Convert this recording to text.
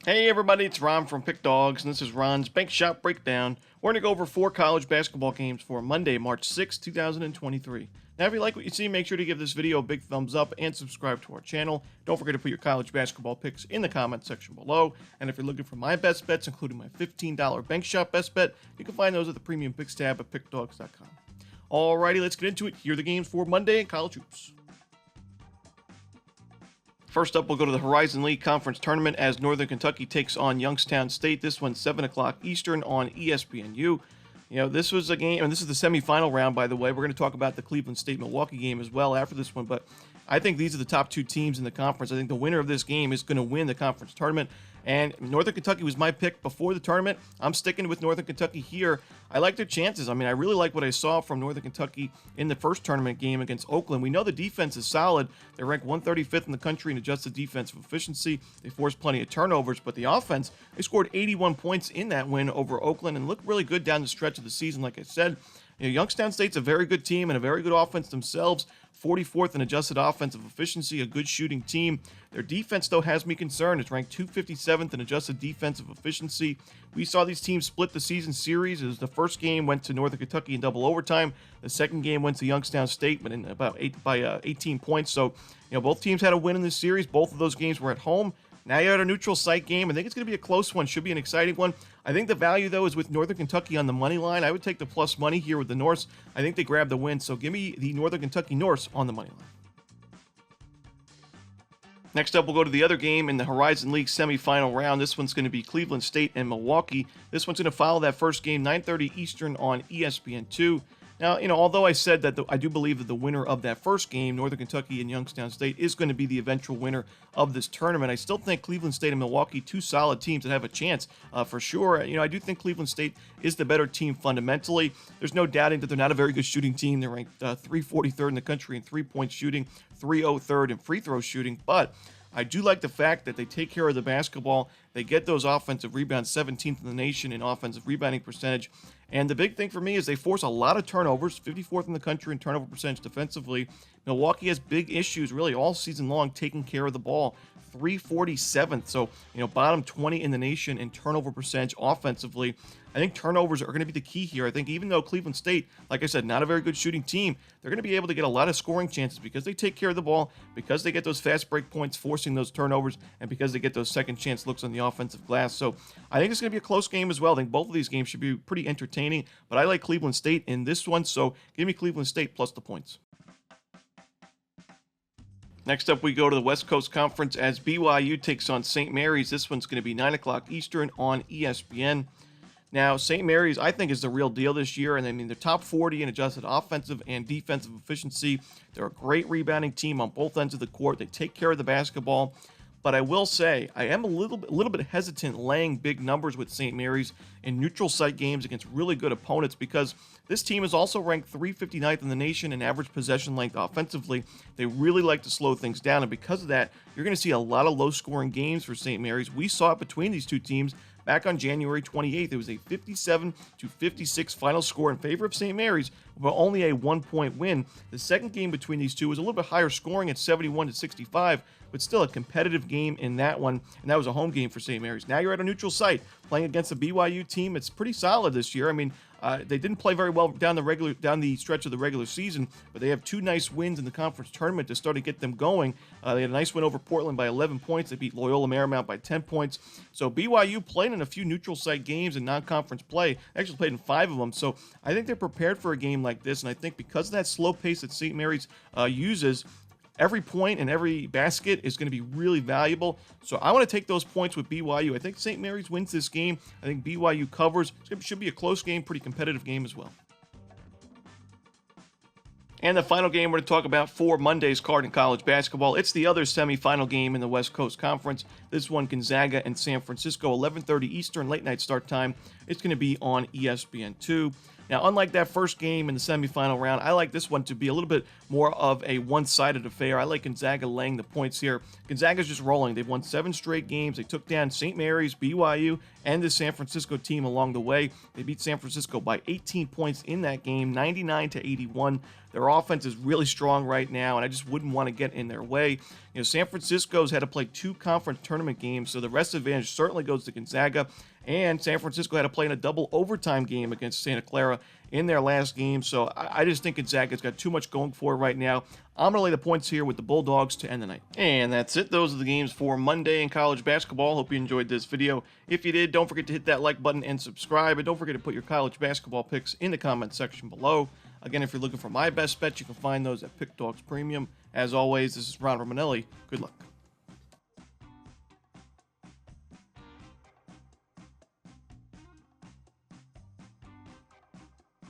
Hey everybody, it's Ron from Pick Dawgz, and this is Ron's Bank Shop Breakdown. We're going to go over 4 college basketball games for Monday, March 6, 2023. Now, if you like what you see, make sure to give this video a big thumbs up and subscribe to our channel. Don't forget to put your college basketball picks in the comment section below. And if you're looking for my best bets, including my $15 Bank Shop best bet, you can find those at the Premium Picks tab at pickdawgz.com. Alrighty, let's get into it. Here are the games for Monday in college hoops. First up, we'll go to the Horizon League Conference Tournament as Northern Kentucky takes on Youngstown State. This one's 7 o'clock Eastern on ESPNU. You know, this was a game, and this is the semifinal round, by the way. We're going to talk about the Cleveland State-Milwaukee game as well after this one, but I think these are the top 2 teams in the conference. I think the winner of this game is going to win the conference tournament, and Northern Kentucky was my pick before the tournament. I'm sticking with Northern Kentucky here. I like their chances. I mean, I really like what I saw from Northern Kentucky in the first tournament game against Oakland. We know the defense is solid. They're ranked 135th in the country in adjusted defensive efficiency. They forced plenty of turnovers, but the offense, they scored 81 points in that win over Oakland and looked really good down the stretch of the season, like I said. You know, Youngstown State's a very good team and a very good offense themselves. 44th in adjusted offensive efficiency, a good shooting team. Their defense, though, has me concerned. It's ranked 257th in adjusted defensive efficiency. We saw these teams split the season series. As the first game went to Northern Kentucky in double overtime. The second game went to Youngstown State, but in about 18 points. So, you know, both teams had a win in this series. Both of those games were at home. Now you're at a neutral site game. I think it's going to be a close one. Should be an exciting one. I think the value, though, is with Northern Kentucky on the money line. I would take the plus money here with the Norse. I think they grab the win. So give me the Northern Kentucky Norse on the money line. Next up, we'll go to the other game in the Horizon League semifinal round. This one's going to be Cleveland State and Milwaukee. This one's going to follow that first game, 9:30 Eastern on ESPN2. Now, you know, although I said that I do believe that the winner of that first game, Northern Kentucky and Youngstown State, is going to be the eventual winner of this tournament, I still think Cleveland State and Milwaukee, 2 solid teams that have a chance for sure. You know, I do think Cleveland State is the better team fundamentally. There's no doubting that they're not a very good shooting team. They're ranked 343rd in the country in three-point shooting, 303rd in free throw shooting, but I do like the fact that they take care of the basketball. They get those offensive rebounds, 17th in the nation in offensive rebounding percentage. And the big thing for me is they force a lot of turnovers, 54th in the country in turnover percentage defensively. Milwaukee has big issues really all season long taking care of the ball. 347th, so, you know, bottom 20 in the nation in turnover percentage offensively. I think turnovers are going to be the key here. I think even though Cleveland State, like I said, not a very good shooting team, they're going to be able to get a lot of scoring chances because they take care of the ball, because they get those fast break points, forcing those turnovers, and because they get those second chance looks on the offensive glass. So I think it's going to be a close game as well. I think both of these games should be pretty entertaining, but I like Cleveland State in this one, so give me Cleveland State plus the points. Next up, we go to the West Coast Conference as BYU takes on St. Mary's. This one's going to be 9 o'clock Eastern on ESPN. Now, St. Mary's, I think, is the real deal this year. And I mean, they're top 40 in adjusted offensive and defensive efficiency. They're a great rebounding team on both ends of the court. They take care of the basketball. But I will say, I am a little bit hesitant laying big numbers with St. Mary's in neutral site games against really good opponents because this team is also ranked 359th in the nation in average possession length offensively. They really like to slow things down, and because of that, you're going to see a lot of low-scoring games for St. Mary's. We saw it between these two teams back on January 28th. It was a 57-56 final score in favor of St. Mary's, but only a 1-point win. The second game between these two was a little bit higher scoring at 71-65, but still a competitive game in that one, and that was a home game for St. Mary's. Now you're at a neutral site playing against a BYU team. It's pretty solid this year. I mean, they didn't play very well down the stretch of the regular season, but they have 2 nice wins in the conference tournament to start to get them going. They had a nice win over Portland by 11 points. They beat Loyola Marymount by 10 points. So BYU played in a few neutral site games in non-conference play. They actually played in 5 of them. So I think they're prepared for a game like this, and I think because of that slow pace that St. Mary's uses, every point and every basket is going to be really valuable. So I want to take those points with BYU. I think St. Mary's wins this game. I think BYU covers. It should be a close game, pretty competitive game as well. And the final game we're going to talk about for Monday's card in college basketball. It's the other semifinal game in the West Coast Conference. This one, Gonzaga and San Francisco, 11:30 Eastern, late night start time. It's going to be on ESPN2. Now, unlike that first game in the semifinal round, I like this one to be a little bit more of a one-sided affair. I like Gonzaga laying the points here. Gonzaga's just rolling. They've won 7 straight games. They took down St. Mary's, BYU, and the San Francisco team along the way. They beat San Francisco by 18 points in that game, 99-81. Their offense is really strong right now, and I just wouldn't want to get in their way. San Francisco's had to play 2 conference tournament games, so the rest advantage certainly goes to Gonzaga. And San Francisco had to play in a double overtime game against Santa Clara in their last game. So I just think Gonzaga's got too much going for it right now. I'm going to lay the points here with the Bulldogs to end the night. And that's it. Those are the games for Monday in college basketball. Hope you enjoyed this video. If you did, don't forget to hit that like button and subscribe. And don't forget to put your college basketball picks in the comment section below. Again, if you're looking for my best bets, you can find those at Pick Dawgz Premium. As always, this is Ron Romanelli. Good luck.